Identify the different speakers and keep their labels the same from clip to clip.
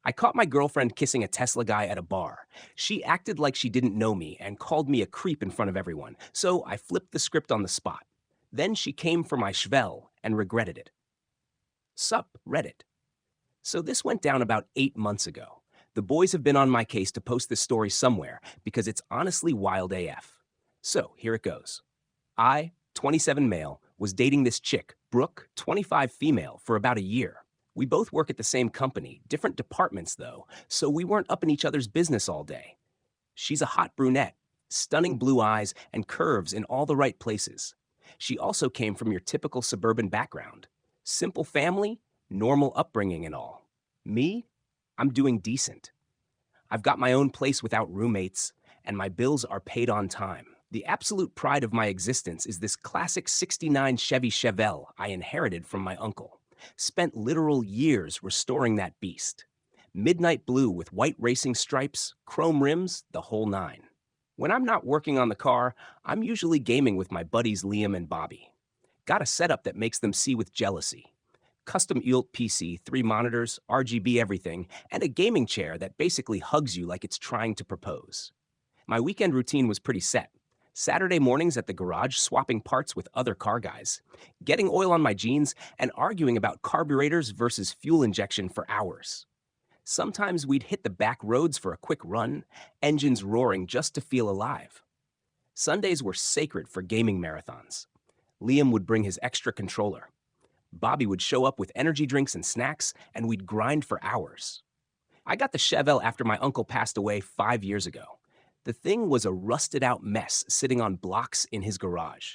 Speaker 1: I caught my girlfriend kissing a Tesla guy at a bar. She acted like she didn't know me and called me a creep in front of everyone, so I flipped the script on the spot. Then she came for my schvel and regretted it. Sup, Reddit. So this went down about 8 months ago. The boys have been on my case to post this story somewhere because it's honestly wild AF. So here it goes. I, 27 male, was dating this chick, Brooke, 25 female, for about a year. We both work at the same company, different departments though, so we weren't up in each other's business all day. She's a hot brunette, stunning blue eyes and curves in all the right places. She also came from your typical suburban background. Simple family, normal upbringing and all. Me? I'm doing decent. I've got my own place without roommates, and my bills are paid on time. The absolute pride of my existence is this classic '69 Chevy Chevelle I inherited from my uncle. Spent literal years restoring that beast. Midnight blue with white racing stripes, chrome rims, the whole nine. When I'm not working on the car, I'm usually gaming with my buddies Liam and Bobby. Got a setup that makes them see with jealousy. Custom EULT PC, 3 monitors, RGB everything, and a gaming chair that basically hugs you like it's trying to propose. My weekend routine was pretty set. Saturday mornings at the garage swapping parts with other car guys, getting oil on my jeans, and arguing about carburetors versus fuel injection for hours. Sometimes we'd hit the back roads for a quick run, engines roaring just to feel alive. Sundays were sacred for gaming marathons. Liam would bring his extra controller. Bobby would show up with energy drinks and snacks, and we'd grind for hours. I got the Chevelle after my uncle passed away 5 years ago. The thing was a rusted-out mess sitting on blocks in his garage.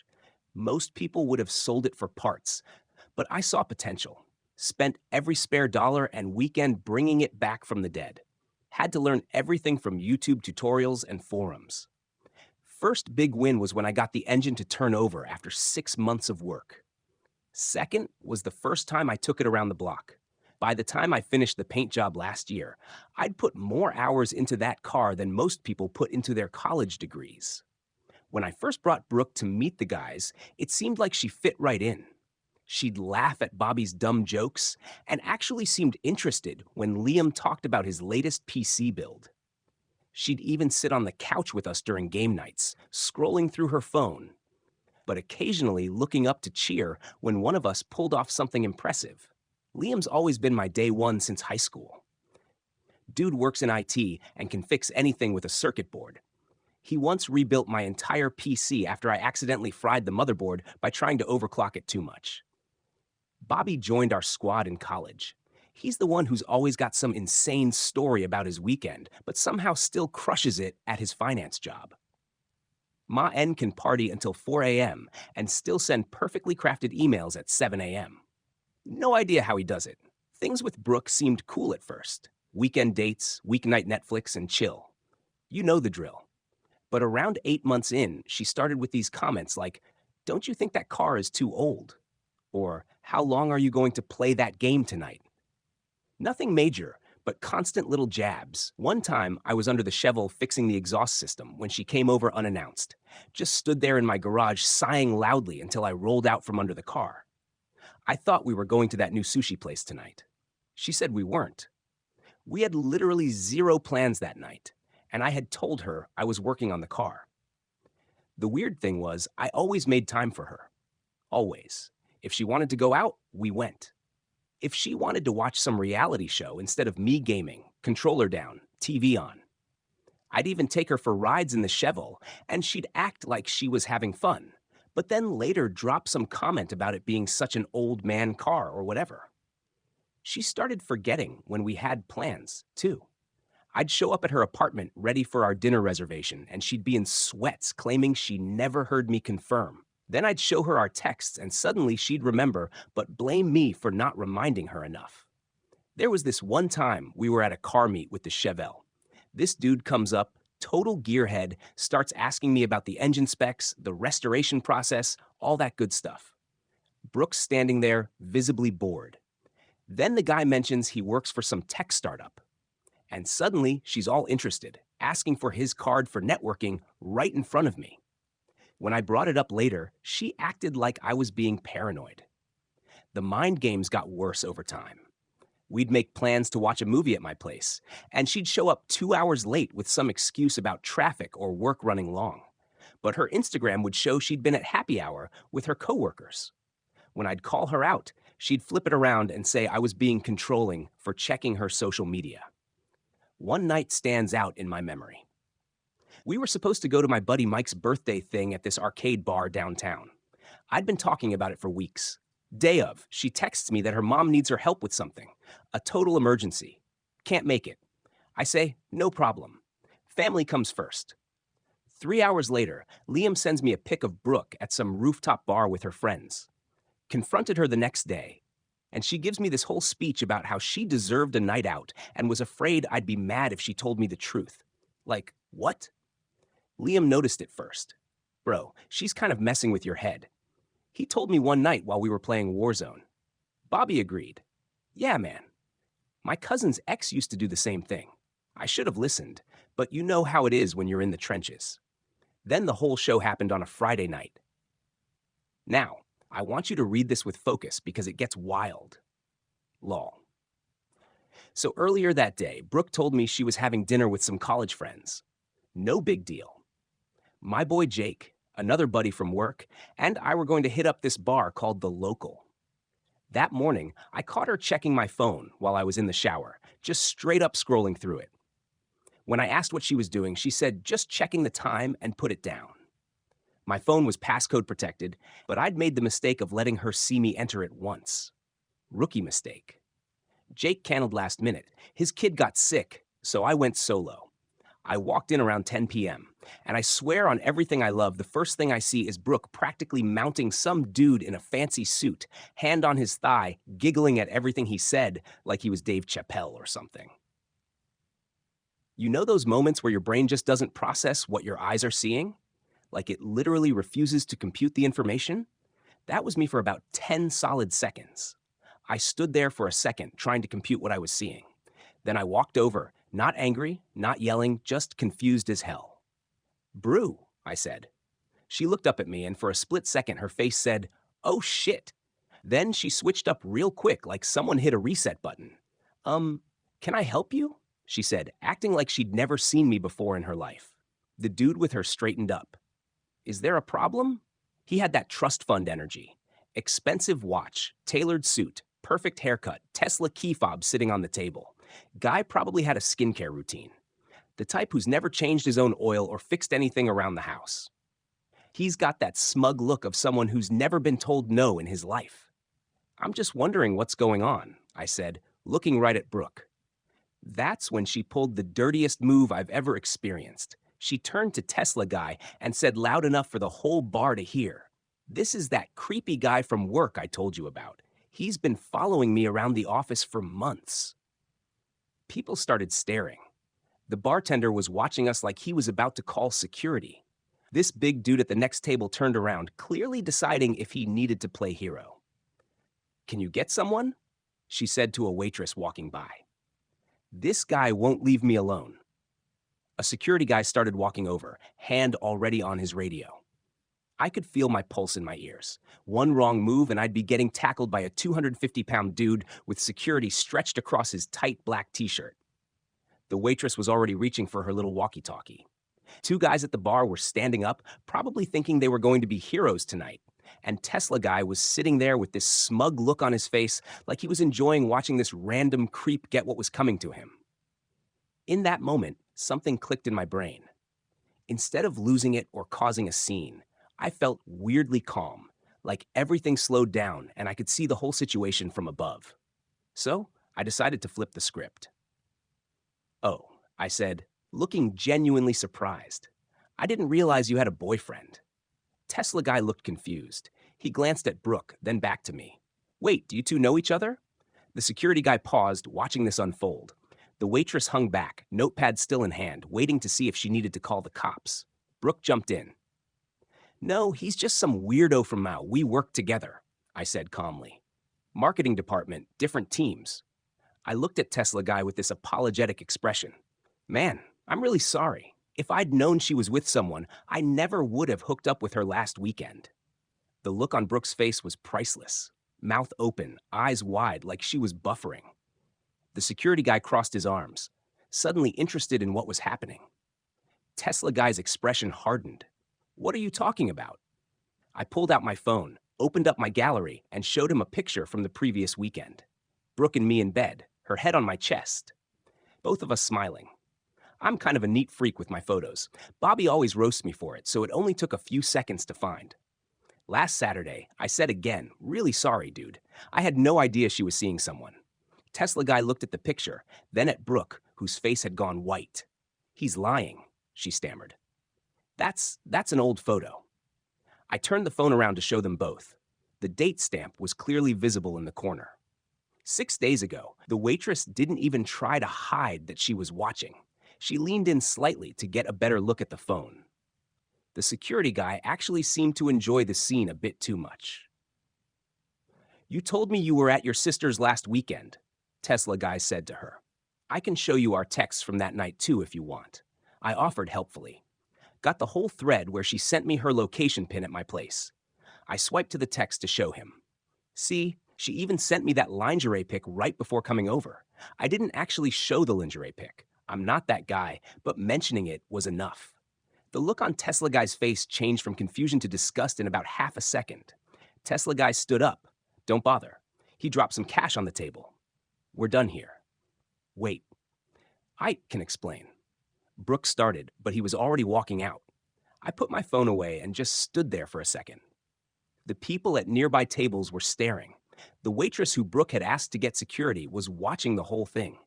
Speaker 1: Most people would have sold it for parts, but I saw potential. Spent every spare dollar and weekend bringing it back from the dead. Had to learn everything from YouTube tutorials and forums. First big win was when I got the engine to turn over after 6 months of work. Second was the first time I took it around the block. By the time I finished the paint job last year, I'd put more hours into that car than most people put into their college degrees. When I first brought Brooke to meet the guys, it seemed like she fit right in. She'd laugh at Bobby's dumb jokes and actually seemed interested when Liam talked about his latest PC build. She'd even sit on the couch with us during game nights, scrolling through her phone, but occasionally looking up to cheer when one of us pulled off something impressive. Liam's always been my day one since high school. Dude works in IT and can fix anything with a circuit board. He once rebuilt my entire PC after I accidentally fried the motherboard by trying to overclock it too much. Bobby joined our squad in college. He's the one who's always got some insane story about his weekend, but somehow still crushes it at his finance job. Ma N can party until 4 a.m. and still send perfectly crafted emails at 7 a.m. No idea how he does it. Things with Brooke seemed cool at first. Weekend dates, weeknight Netflix, and chill. You know the drill. But around 8 months in, she started with these comments like, "Don't you think that car is too old?" Or, "How long are you going to play that game tonight?" Nothing major, but constant little jabs. One time, I was under the Chevelle fixing the exhaust system when she came over unannounced. Just stood there in my garage sighing loudly until I rolled out from under the car. I thought we were going to that new sushi place tonight. She said we weren't. We had literally zero plans that night, and I had told her I was working on the car. The weird thing was, I always made time for her. Always. If she wanted to go out, we went. If she wanted to watch some reality show instead of me gaming, controller down, TV on. I'd even take her for rides in the Chevelle, and she'd act like she was having fun, but then later drop some comment about it being such an old man car or whatever. She started forgetting when we had plans, too. I'd show up at her apartment ready for our dinner reservation, and she'd be in sweats claiming she never heard me confirm. Then I'd show her our texts, and suddenly she'd remember, but blame me for not reminding her enough. There was this one time we were at a car meet with the Chevelle. This dude comes up, total gearhead, starts asking me about the engine specs, the restoration process, all that good stuff. Brooke's standing there, visibly bored. Then the guy mentions he works for some tech startup. And suddenly, she's all interested, asking for his card for networking right in front of me. When I brought it up later, she acted like I was being paranoid. The mind games got worse over time. We'd make plans to watch a movie at my place, and she'd show up 2 hours late with some excuse about traffic or work running long. But her Instagram would show she'd been at happy hour with her coworkers. When I'd call her out, she'd flip it around and say I was being controlling for checking her social media. One night stands out in my memory. We were supposed to go to my buddy Mike's birthday thing at this arcade bar downtown. I'd been talking about it for weeks. Day of, she texts me that her mom needs her help with something. A total emergency. Can't make it. I say, no problem. Family comes first. 3 hours later, Liam sends me a pic of Brooke at some rooftop bar with her friends. Confronted her the next day, and she gives me this whole speech about how she deserved a night out and was afraid I'd be mad if she told me the truth. Like, what? Liam noticed it first. Bro, she's kind of messing with your head. He told me one night while we were playing Warzone. Bobby agreed. Yeah, man. My cousin's ex used to do the same thing. I should have listened, but you know how it is when you're in the trenches. Then the whole show happened on a Friday night. Now, I want you to read this with focus because it gets wild. Lol. So earlier that day, Brooke told me she was having dinner with some college friends. No big deal. My boy Jake, another buddy from work, and I were going to hit up this bar called The Local. That morning, I caught her checking my phone while I was in the shower, just straight up scrolling through it. When I asked what she was doing, she said just checking the time and put it down. My phone was passcode protected, but I'd made the mistake of letting her see me enter it once. Rookie mistake. Jake canceled last minute. His kid got sick, so I went solo. I walked in around 10 p.m., and I swear on everything I love, the first thing I see is Brooke practically mounting some dude in a fancy suit, hand on his thigh, giggling at everything he said like he was Dave Chappelle or something. You know those moments where your brain just doesn't process what your eyes are seeing? Like it literally refuses to compute the information? That was me for about 10 solid seconds. I stood there for a second trying to compute what I was seeing. Then I walked over, not angry, not yelling, just confused as hell. Brew, I said. She looked up at me, and for a split second, her face said, oh shit. Then she switched up real quick, like someone hit a reset button. Can I help you? She said, acting like she'd never seen me before in her life. The dude with her straightened up. Is there a problem? He had that trust fund energy. Expensive watch, tailored suit, perfect haircut, Tesla key fob sitting on the table. Guy probably had a skincare routine. The type who's never changed his own oil or fixed anything around the house. He's got that smug look of someone who's never been told no in his life. I'm just wondering what's going on, I said, looking right at Brooke. That's when she pulled the dirtiest move I've ever experienced. She turned to Tesla Guy and said loud enough for the whole bar to hear, "This is that creepy guy from work I told you about. He's been following me around the office for months." People started staring. The bartender was watching us like he was about to call security. This big dude at the next table turned around, clearly deciding if he needed to play hero. "Can you get someone?" she said to a waitress walking by. This guy won't leave me alone. A security guy started walking over, hand already on his radio. I could feel my pulse in my ears. One wrong move and I'd be getting tackled by a 250-pound dude with security stretched across his tight black t-shirt. The waitress was already reaching for her little walkie-talkie. Two guys at the bar were standing up, probably thinking they were going to be heroes tonight. And Tesla Guy was sitting there with this smug look on his face like he was enjoying watching this random creep get what was coming to him. In that moment, something clicked in my brain. Instead of losing it or causing a scene, I felt weirdly calm, like everything slowed down and I could see the whole situation from above. So I decided to flip the script. "Oh," I said, looking genuinely surprised. "I didn't realize you had a boyfriend." Tesla Guy looked confused. He glanced at Brooke, then back to me. "Wait, do you two know each other?" The security guy paused, watching this unfold. The waitress hung back, notepad still in hand, waiting to see if she needed to call the cops. Brooke jumped in. "No, he's just some weirdo from Mao. We work together," I said calmly. "Marketing department, different teams." I looked at Tesla Guy with this apologetic expression. "Man, I'm really sorry. If I'd known she was with someone, I never would have hooked up with her last weekend." The look on Brooke's face was priceless. Mouth open, eyes wide, like she was buffering. The security guy crossed his arms, suddenly interested in what was happening. Tesla guy's expression hardened. What are you talking about? I pulled out my phone, opened up my gallery, and showed him a picture from the previous weekend. Brooke and me in bed, her head on my chest. Both of us smiling. I'm kind of a neat freak with my photos. Bobby always roasts me for it, so it only took a few seconds to find. Last Saturday, I said again, really sorry, dude. I had no idea she was seeing someone. Tesla guy looked at the picture, then at Brooke, whose face had gone white. He's lying, she stammered. That's an old photo. I turned the phone around to show them both. The date stamp was clearly visible in the corner. 6 days ago, the waitress didn't even try to hide that she was watching. She leaned in slightly to get a better look at the phone. The security guy actually seemed to enjoy the scene a bit too much. You told me you were at your sister's last weekend, Tesla guy said to her. I can show you our texts from that night too if you want. I offered helpfully. Got the whole thread where she sent me her location pin at my place. I swiped to the text to show him. See, she even sent me that lingerie pic right before coming over. I didn't actually show the lingerie pic. I'm not that guy, but mentioning it was enough. The look on Tesla guy's face changed from confusion to disgust in about half a second. Tesla guy stood up. Don't bother. He dropped some cash on the table. We're done here. Wait. I can explain. Brooke started, but he was already walking out. I put my phone away and just stood there for a second. The people at nearby tables were staring. The waitress who Brooke had asked to get security was watching the whole thing.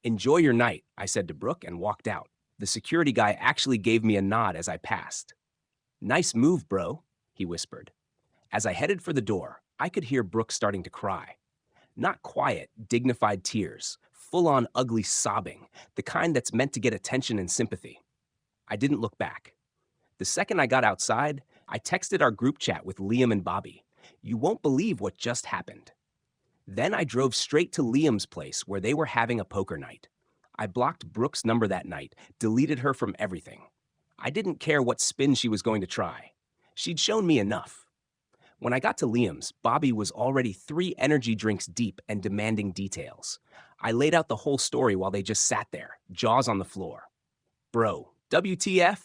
Speaker 1: Enjoy your night, I said to Brooke and walked out. The security guy actually gave me a nod as I passed. Nice move, bro, he whispered. As I headed for the door, I could hear Brooke starting to cry. Not quiet, dignified tears, full-on ugly sobbing, the kind that's meant to get attention and sympathy. I didn't look back. The second I got outside, I texted our group chat with Liam and Bobby. You won't believe what just happened. Then I drove straight to Liam's place where they were having a poker night. I blocked Brooke's number that night, deleted her from everything. I didn't care what spin she was going to try. She'd shown me enough. When I got to Liam's, Bobby was already 3 energy drinks deep and demanding details. I laid out the whole story while they just sat there, jaws on the floor. Bro, WTF?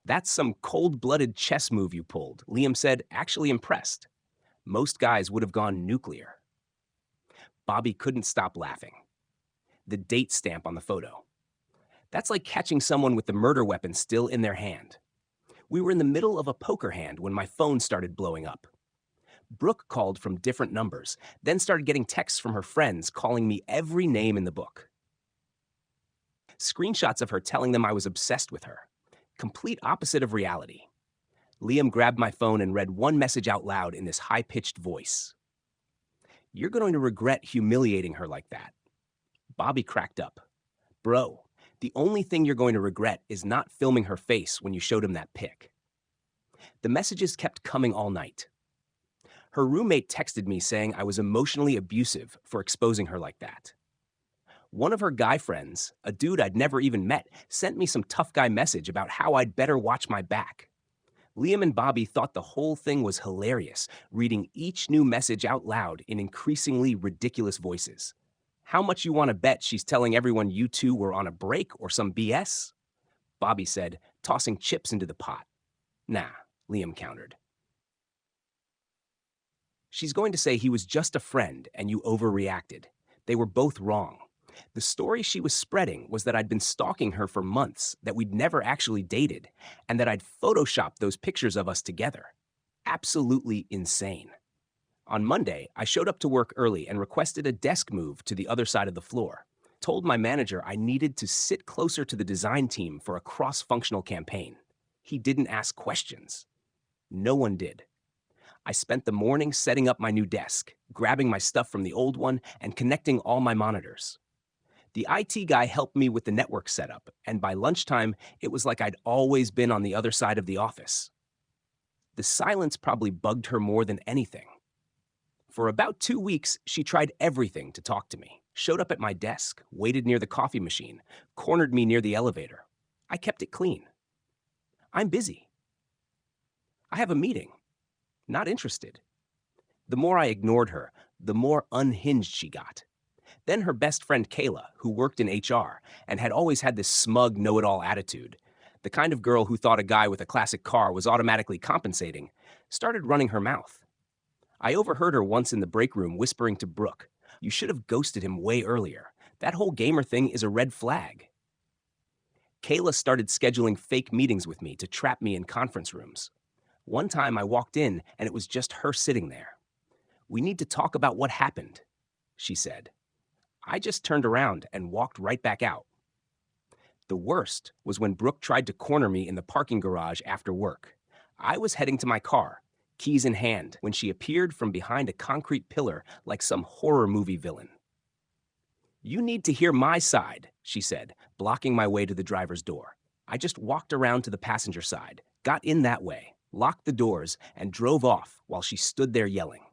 Speaker 1: That's some cold-blooded chess move you pulled, Liam said, actually impressed. Most guys would have gone nuclear. Bobby couldn't stop laughing. The date stamp on the photo. That's like catching someone with the murder weapon still in their hand. We were in the middle of a poker hand when my phone started blowing up. Brooke called from different numbers, then started getting texts from her friends calling me every name in the book. Screenshots of her telling them I was obsessed with her. Complete opposite of reality. Liam grabbed my phone and read one message out loud in this high-pitched voice. You're going to regret humiliating her like that. Bobby cracked up. Bro, the only thing you're going to regret is not filming her face when you showed him that pic. The messages kept coming all night. Her roommate texted me saying I was emotionally abusive for exposing her like that. One of her guy friends, a dude I'd never even met, sent me some tough guy message about how I'd better watch my back. Liam and Bobby thought the whole thing was hilarious, reading each new message out loud in increasingly ridiculous voices. How much you want to bet she's telling everyone you two were on a break or some BS? Bobby said, tossing chips into the pot. Nah, Liam countered. She's going to say he was just a friend and you overreacted. They were both wrong. The story she was spreading was that I'd been stalking her for months, that we'd never actually dated, and that I'd photoshopped those pictures of us together. Absolutely insane. On Monday, I showed up to work early and requested a desk move to the other side of the floor. Told my manager I needed to sit closer to the design team for a cross-functional campaign. He didn't ask questions. No one did. I spent the morning setting up my new desk, grabbing my stuff from the old one, and connecting all my monitors. The IT guy helped me with the network setup, and by lunchtime, it was like I'd always been on the other side of the office. The silence probably bugged her more than anything. For about 2 weeks, she tried everything to talk to me. Showed up at my desk, waited near the coffee machine, cornered me near the elevator. I kept it clean. I'm busy. I have a meeting. Not interested. The more I ignored her, the more unhinged she got. Then her best friend Kayla, who worked in HR and had always had this smug, know it all attitude, the kind of girl who thought a guy with a classic car was automatically compensating, started running her mouth. I overheard her once in the break room whispering to Brooke, "You should have ghosted him way earlier. That whole gamer thing is a red flag." Kayla started scheduling fake meetings with me to trap me in conference rooms. One time I walked in and it was just her sitting there. "We need to talk about what happened," she said. I just turned around and walked right back out. The worst was when Brooke tried to corner me in the parking garage after work. I was heading to my car, keys in hand, when she appeared from behind a concrete pillar like some horror movie villain. "You need to hear my side," she said, blocking my way to the driver's door. I just walked around to the passenger side, got in that way, locked the doors, and drove off while she stood there yelling.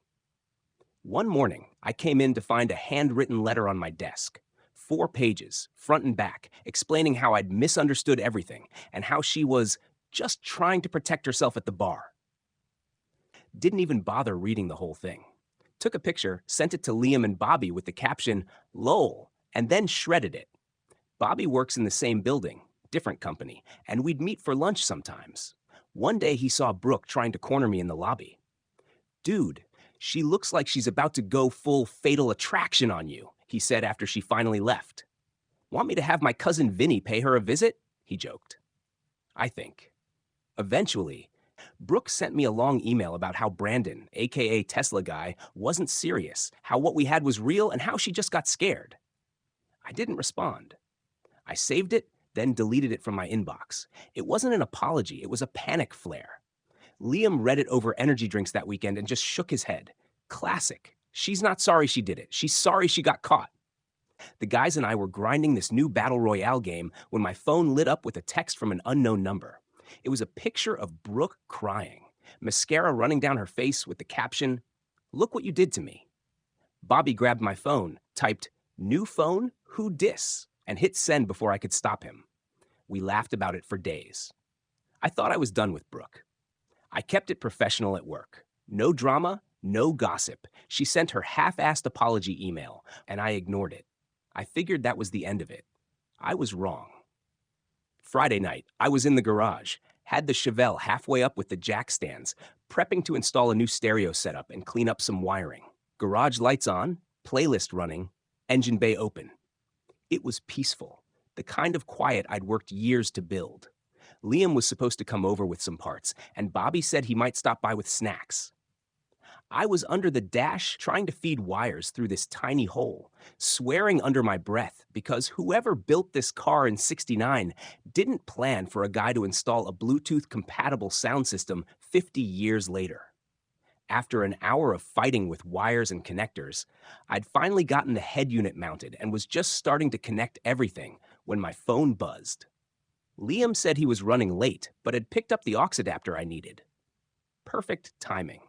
Speaker 1: One morning, I came in to find a handwritten letter on my desk. 4 pages, front and back, explaining how I'd misunderstood everything and how she was just trying to protect herself at the bar. Didn't even bother reading the whole thing. Took a picture, sent it to Liam and Bobby with the caption, "Lol," and then shredded it. Bobby works in the same building, different company, and we'd meet for lunch sometimes. One day he saw Brooke trying to corner me in the lobby. "Dude, she looks like she's about to go full Fatal Attraction on you," he said after she finally left. "Want me to have my cousin Vinny pay her a visit?" he joked. I think. Eventually, Brooke sent me a long email about how Brandon, aka Tesla Guy, wasn't serious, how what we had was real, and how she just got scared. I didn't respond. I saved it, then deleted it from my inbox. It wasn't an apology, it was a panic flare. Liam read it over energy drinks that weekend and just shook his head. Classic. She's not sorry she did it. She's sorry she got caught. The guys and I were grinding this new Battle Royale game when my phone lit up with a text from an unknown number. It was a picture of Brooke crying, mascara running down her face with the caption, "Look what you did to me." Bobby grabbed my phone, typed, "New phone? Who dis?" and hit send before I could stop him. We laughed about it for days. I thought I was done with Brooke. I kept it professional at work. No drama, no gossip. She sent her half-assed apology email, and I ignored it. I figured that was the end of it. I was wrong. Friday night, I was in the garage, had the Chevelle halfway up with the jack stands, prepping to install a new stereo setup and clean up some wiring. Garage lights on, playlist running, engine bay open. It was peaceful, the kind of quiet I'd worked years to build. Liam was supposed to come over with some parts, and Bobby said he might stop by with snacks. I was under the dash trying to feed wires through this tiny hole, swearing under my breath because whoever built this car in '69 didn't plan for a guy to install a Bluetooth-compatible sound system 50 years later. After an hour of fighting with wires and connectors, I'd finally gotten the head unit mounted and was just starting to connect everything when my phone buzzed. Liam said he was running late, but had picked up the aux adapter I needed. Perfect timing.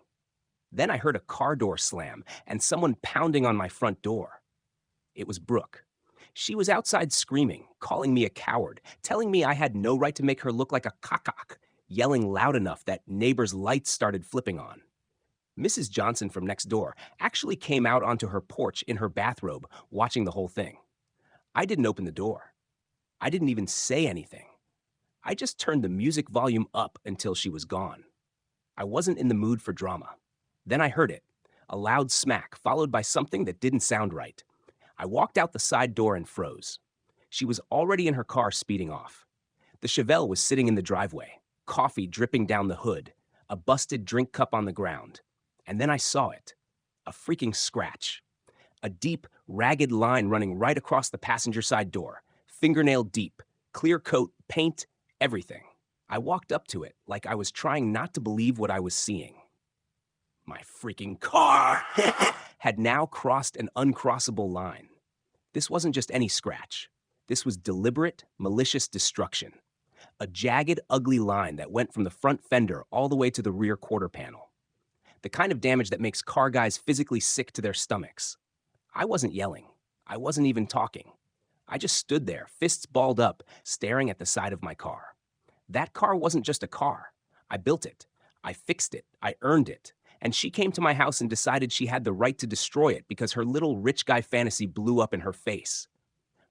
Speaker 1: Then I heard a car door slam and someone pounding on my front door. It was Brooke. She was outside screaming, calling me a coward, telling me I had no right to make her look like a cockroach, yelling loud enough that neighbors' lights started flipping on. Mrs. Johnson from next door actually came out onto her porch in her bathrobe, watching the whole thing. I didn't open the door. I didn't even say anything. I just turned the music volume up until she was gone. I wasn't in the mood for drama. Then I heard it, a loud smack followed by something that didn't sound right. I walked out the side door and froze. She was already in her car speeding off. The Chevelle was sitting in the driveway, coffee dripping down the hood, a busted drink cup on the ground. And then I saw it, a freaking scratch. A deep, ragged line running right across the passenger side door, fingernail deep, clear coat, paint, everything. I walked up to it like I was trying not to believe what I was seeing. My freaking car had now crossed an uncrossable line. This wasn't just any scratch. This was deliberate, malicious destruction. A jagged, ugly line that went from the front fender all the way to the rear quarter panel. The kind of damage that makes car guys physically sick to their stomachs. I wasn't yelling. I wasn't even talking. I just stood there, fists balled up, staring at the side of my car. That car wasn't just a car. I built it. I fixed it. I earned it. And she came to my house and decided she had the right to destroy it because her little rich guy fantasy blew up in her face.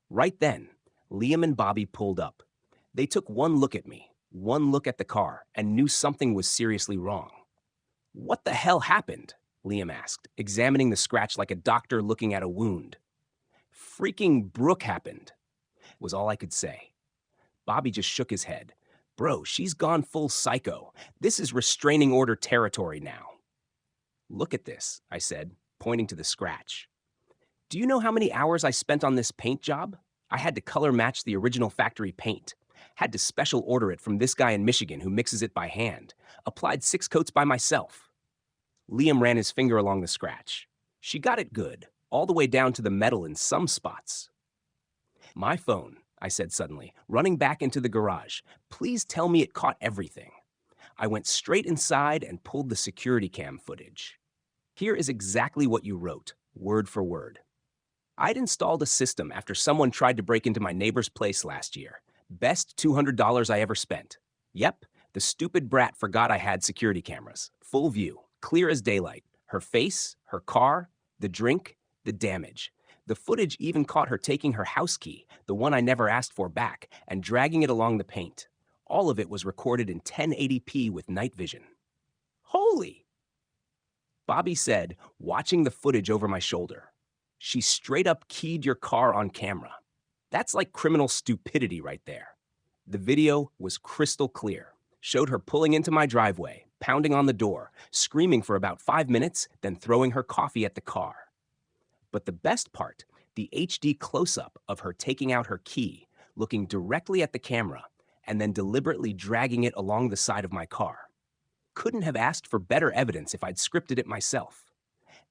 Speaker 1: Right then, Liam and Bobby pulled up. They took one look at me, one look at the car, and knew something was seriously wrong. "What the hell happened?" Liam asked, examining the scratch like a doctor looking at a wound. "Freaking Brooke happened," was all I could say. Bobby just shook his head. "Bro, she's gone full psycho. This is restraining order territory now." "Look at this," I said, pointing to the scratch. "Do you know how many hours I spent on this paint job? I had to color match the original factory paint. Had to special order it from this guy in Michigan who mixes it by hand. Applied 6 coats by myself." Liam ran his finger along the scratch. "She got it good, all the way down to the metal in some spots." "My phone," I said suddenly, running back into the garage. "Please tell me it caught everything." I went straight inside and pulled the security cam footage. Here is exactly what you wrote, word for word. "I'd installed a system after someone tried to break into my neighbor's place last year. Best $200 I ever spent. Yep, the stupid brat forgot I had security cameras. Full view, clear as daylight. Her face, her car, the drink, the damage. The footage even caught her taking her house key, the one I never asked for back, and dragging it along the paint. All of it was recorded in 1080p with night vision." "Holy!" Bobby said, watching the footage over my shoulder. "She straight up keyed your car on camera. That's like criminal stupidity right there." The video was crystal clear. Showed her pulling into my driveway, pounding on the door, screaming for about 5 minutes, then throwing her coffee at the car. But the best part, the HD close-up of her taking out her key, looking directly at the camera, and then deliberately dragging it along the side of my car. Couldn't have asked for better evidence if I'd scripted it myself.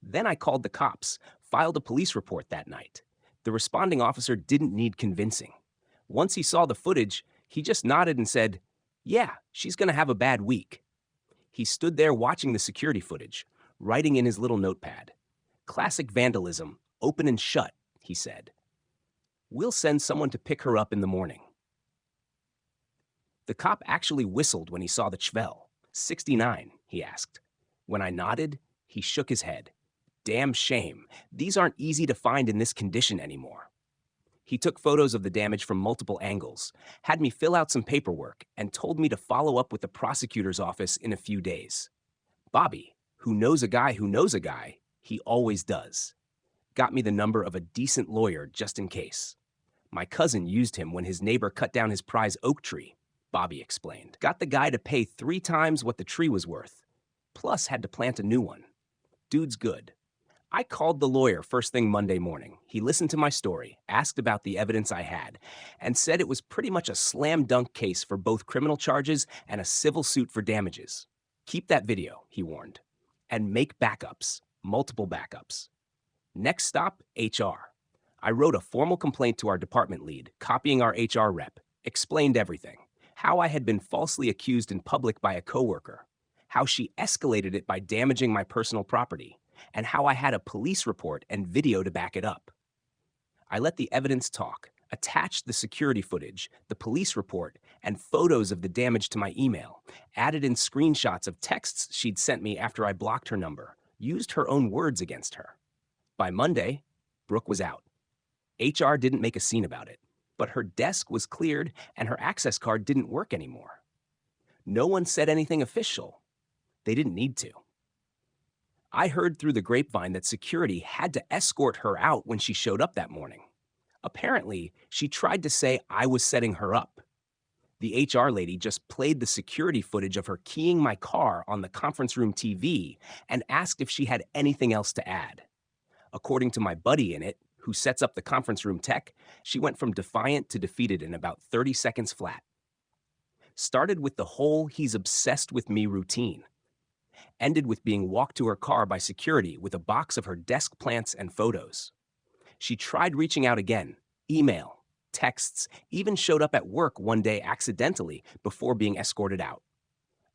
Speaker 1: Then I called the cops, filed a police report that night. The responding officer didn't need convincing. Once he saw the footage, he just nodded and said, "Yeah, she's gonna have a bad week." He stood there watching the security footage, writing in his little notepad. "Classic vandalism, open and shut," he said. "We'll send someone to pick her up in the morning." The cop actually whistled when he saw the Chvel. 69, he asked. When I nodded, he shook his head. "Damn shame. These aren't easy to find in this condition anymore." He took photos of the damage from multiple angles, had me fill out some paperwork, and told me to follow up with the prosecutor's office in a few days. Bobby, who knows a guy who knows a guy, he always does. Got me the number of a decent lawyer just in case. My cousin used him when his neighbor cut down his prize oak tree, Bobby explained. Got the guy to pay 3 times what the tree was worth, plus had to plant a new one. Dude's good. I called the lawyer first thing Monday morning. He listened to my story, asked about the evidence I had, and said it was pretty much a slam dunk case for both criminal charges and a civil suit for damages. "Keep that video," he warned, "and make backups, multiple backups." Next stop, HR. I wrote a formal complaint to our department lead, copying our HR rep, explained everything. How I had been falsely accused in public by a coworker, how she escalated it by damaging my personal property, and how I had a police report and video to back it up. I let the evidence talk, attached the security footage, the police report, and photos of the damage to my email, added in screenshots of texts she'd sent me after I blocked her number, used her own words against her. By Monday, Brooke was out. HR didn't make a scene about it, but her desk was cleared and her access card didn't work anymore. No one said anything official. They didn't need to. I heard through the grapevine that security had to escort her out when she showed up that morning. Apparently, she tried to say I was setting her up. The HR lady just played the security footage of her keying my car on the conference room TV and asked if she had anything else to add. According to my buddy in it, who sets up the conference room tech, she went from defiant to defeated in about 30 seconds flat. Started with the whole "he's obsessed with me" routine. Ended with being walked to her car by security with a box of her desk plants and photos. She tried reaching out again, email, texts, even showed up at work one day accidentally before being escorted out.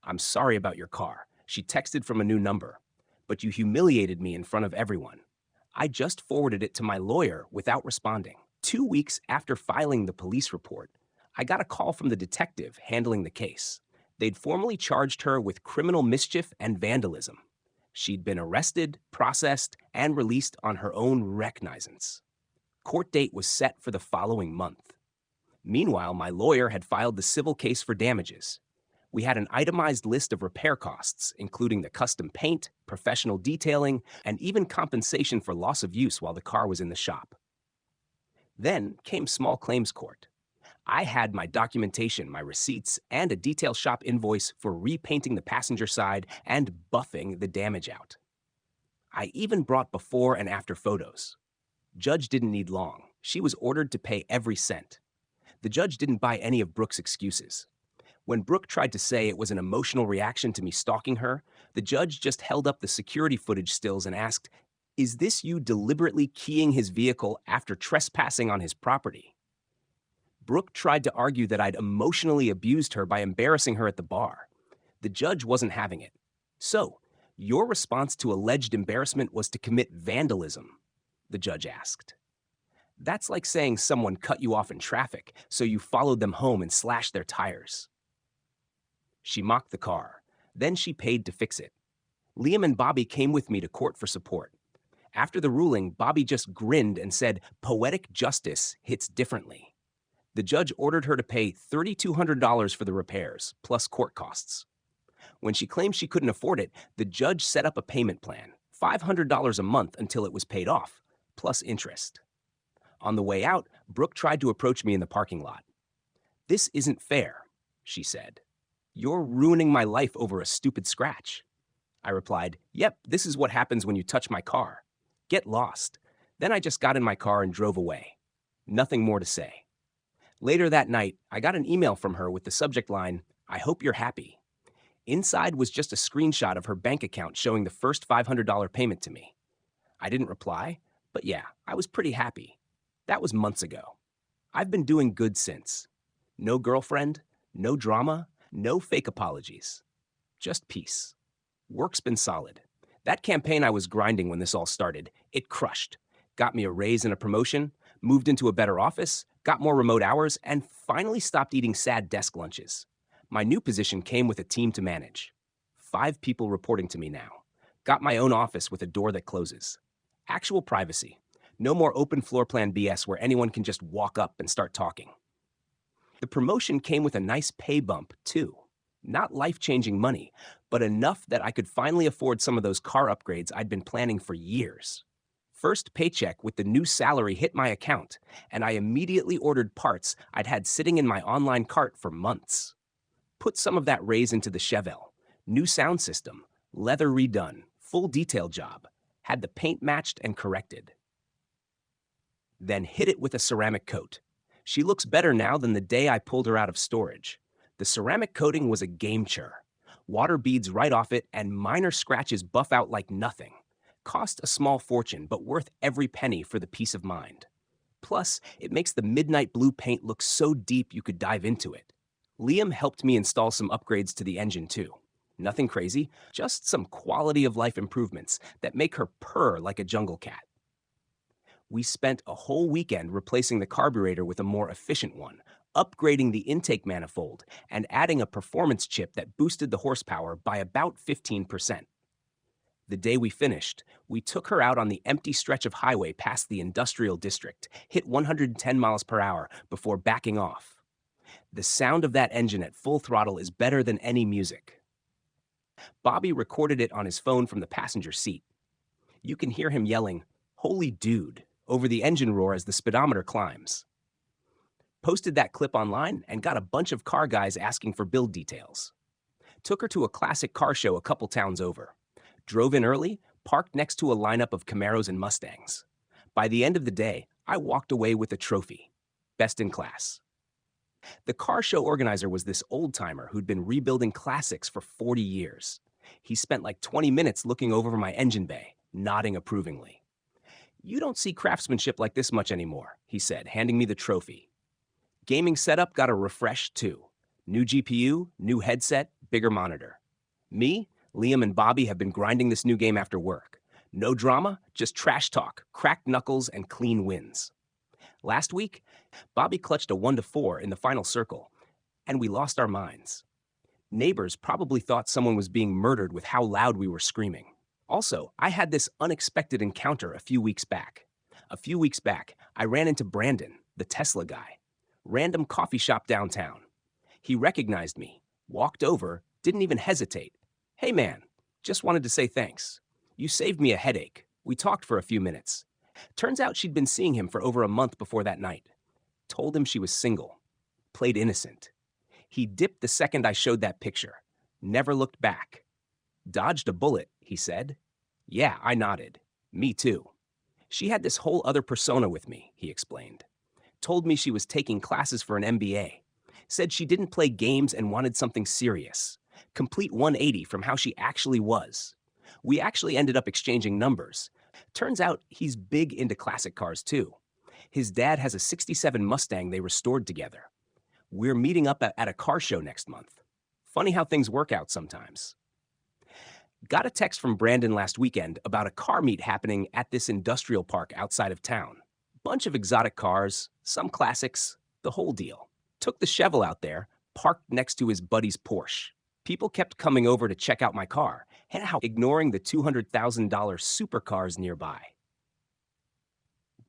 Speaker 1: "I'm sorry about your car," she texted from a new number, "but you humiliated me in front of everyone." I just forwarded it to my lawyer without responding. 2 weeks after filing the police report, I got a call from the detective handling the case. They'd formally charged her with criminal mischief and vandalism. She'd been arrested, processed, and released on her own recognizance. Court date was set for the following month. Meanwhile, my lawyer had filed the civil case for damages. We had an itemized list of repair costs, including the custom paint, professional detailing, and even compensation for loss of use while the car was in the shop. Then came small claims court. I had my documentation, my receipts, and a detail shop invoice for repainting the passenger side and buffing the damage out. I even brought before and after photos. Judge didn't need long. She was ordered to pay every cent. The judge didn't buy any of Brooke's excuses. When Brooke tried to say it was an emotional reaction to me stalking her, the judge just held up the security footage stills and asked, "Is this you deliberately keying his vehicle after trespassing on his property?" Brooke tried to argue that I'd emotionally abused her by embarrassing her at the bar. The judge wasn't having it. "So, your response to alleged embarrassment was to commit vandalism?" the judge asked. That's like saying someone cut you off in traffic, so you followed them home and slashed their tires. She mocked the car. Then she paid to fix it. Liam and Bobby came with me to court for support. After the ruling, Bobby just grinned and said, "Poetic justice hits differently." The judge ordered her to pay $3,200 for the repairs, plus court costs. When she claimed she couldn't afford it, the judge set up a payment plan, $500 a month until it was paid off, plus interest. On the way out, Brooke tried to approach me in the parking lot. "This isn't fair," she said. "You're ruining my life over a stupid scratch." I replied, "Yep, this is what happens when you touch my car. Get lost." Then I just got in my car and drove away. Nothing more to say. Later that night, I got an email from her with the subject line, "I hope you're happy." Inside was just a screenshot of her bank account showing the first $500 payment to me. I didn't reply, but yeah, I was pretty happy. That was months ago. I've been doing good since. No girlfriend, no drama, no fake apologies. Just peace. Work's been solid. That campaign I was grinding when this all started, it crushed. Got me a raise and a promotion, moved into a better office, got more remote hours, and finally stopped eating sad desk lunches. My new position came with a team to manage. 5 people reporting to me now. Got my own office with a door that closes. Actual privacy. No more open floor plan BS where anyone can just walk up and start talking. The promotion came with a nice pay bump, too. Not life-changing money, but enough that I could finally afford some of those car upgrades I'd been planning for years. First paycheck with the new salary hit my account, and I immediately ordered parts I'd had sitting in my online cart for months. Put some of that raise into the Chevelle. New sound system, leather redone, full detail job. Had the paint matched and corrected. Then hit it with a ceramic coat. She looks better now than the day I pulled her out of storage. The ceramic coating was a game-changer. Water beads right off it and minor scratches buff out like nothing. Cost a small fortune, but worth every penny for the peace of mind. Plus, it makes the midnight blue paint look so deep you could dive into it. Liam helped me install some upgrades to the engine too. Nothing crazy, just some quality of life improvements that make her purr like a jungle cat. We spent a whole weekend replacing the carburetor with a more efficient one, upgrading the intake manifold, and adding a performance chip that boosted the horsepower by about 15%. The day we finished, we took her out on the empty stretch of highway past the industrial district, hit 110 miles per hour before backing off. The sound of that engine at full throttle is better than any music. Bobby recorded it on his phone from the passenger seat. You can hear him yelling, "Holy dude," over the engine roar as the speedometer climbs. Posted that clip online and got a bunch of car guys asking for build details. Took her to a classic car show a couple towns over. Drove in early, parked next to a lineup of Camaros and Mustangs. By the end of the day, I walked away with a trophy. Best in class. The car show organizer was this old-timer who'd been rebuilding classics for 40 years. He spent like 20 minutes looking over my engine bay, nodding approvingly. "You don't see craftsmanship like this much anymore," he said, handing me the trophy. Gaming setup got a refresh, too. New GPU, new headset, bigger monitor. Me, Liam, and Bobby have been grinding this new game after work. No drama, just trash talk, cracked knuckles, and clean wins. Last week, Bobby clutched a 1-4 in the final circle, and we lost our minds. Neighbors probably thought someone was being murdered with how loud we were screaming. Also, I had this unexpected encounter a few weeks back. A few weeks back, I ran into Brandon, the Tesla guy. Random coffee shop downtown. He recognized me, walked over, didn't even hesitate. Hey man, just wanted to say thanks. You saved me a headache. We talked for a few minutes. Turns out she'd been seeing him for over a month before that night. Told him she was single. Played innocent. He dipped the second I showed that picture. Never looked back. Dodged a bullet, he said. Yeah, I nodded. Me too. She had this whole other persona with me, he explained. Told me she was taking classes for an MBA. Said she didn't play games and wanted something serious. Complete 180 from how she actually was. We actually ended up exchanging numbers. Turns out he's big into classic cars too. His dad has a '67 Mustang they restored together. We're meeting up at a car show next month. Funny how things work out sometimes. Got a text from Brandon last weekend about a car meet happening at this industrial park outside of town. Bunch of exotic cars, some classics, the whole deal. Took the Chevelle out there, parked next to his buddy's Porsche. People kept coming over to check out my car, ignoring the $200,000 supercars nearby.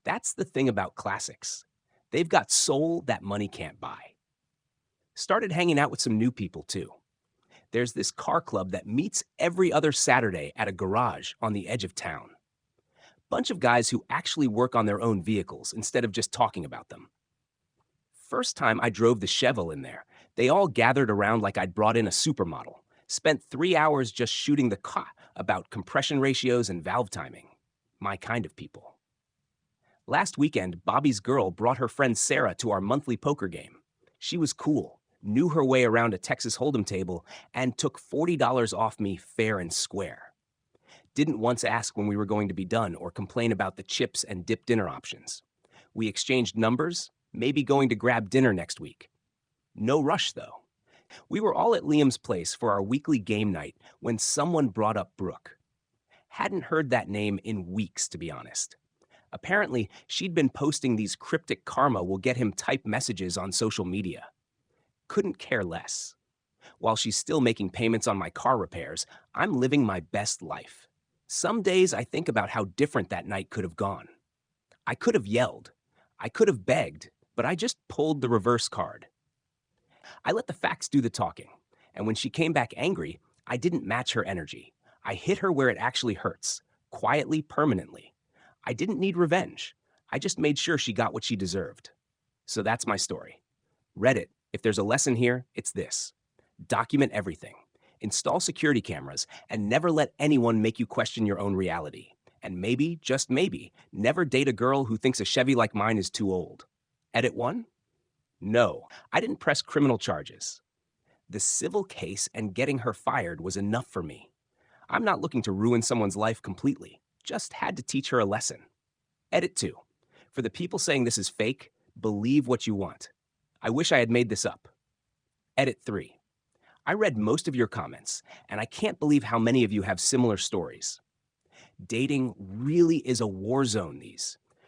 Speaker 1: That's the thing about classics. They've got soul that money can't buy. Started hanging out with some new people too. There's this car club that meets every other Saturday at a garage on the edge of town. Bunch of guys who actually work on their own vehicles instead of just talking about them. First time I drove the Chevelle in there, they all gathered around like I'd brought in a supermodel. Spent 3 hours just shooting the car about compression ratios and valve timing. My kind of people. Last weekend, Bobby's girl brought her friend Sarah to our monthly poker game. She was cool, knew her way around a Texas Hold'em table, and took $40 off me fair and square. Didn't once ask when we were going to be done or complain about the chips and dip dinner options. We exchanged numbers, maybe going to grab dinner next week. No rush, though. We were all at Liam's place for our weekly game night when someone brought up Brooke. Hadn't heard that name in weeks, to be honest. Apparently, she'd been posting these cryptic karma will get him type messages on social media. Couldn't care less. While she's still making payments on my car repairs, I'm living my best life. Some days I think about how different that night could have gone. I could have yelled. I could have begged, but I just pulled the reverse card. I let the facts do the talking, and when she came back angry, I didn't match her energy. I hit her where it actually hurts, quietly, permanently. I didn't need revenge. I just made sure she got what she deserved. So that's my story. Reddit, if there's a lesson here, it's this. Document everything. Install security cameras, and never let anyone make you question your own reality. And maybe, just maybe, never date a girl who thinks a Chevy like mine is too old. Edit 1? No, I didn't press criminal charges. The civil case and getting her fired was enough for me. I'm not looking to ruin someone's life completely, just had to teach her a lesson. Edit 2. For the people saying this is fake, believe what you want. I wish I had made this up. Edit 3. I read most of your comments, and I can't believe how many of you have similar stories. Dating really is a war zone these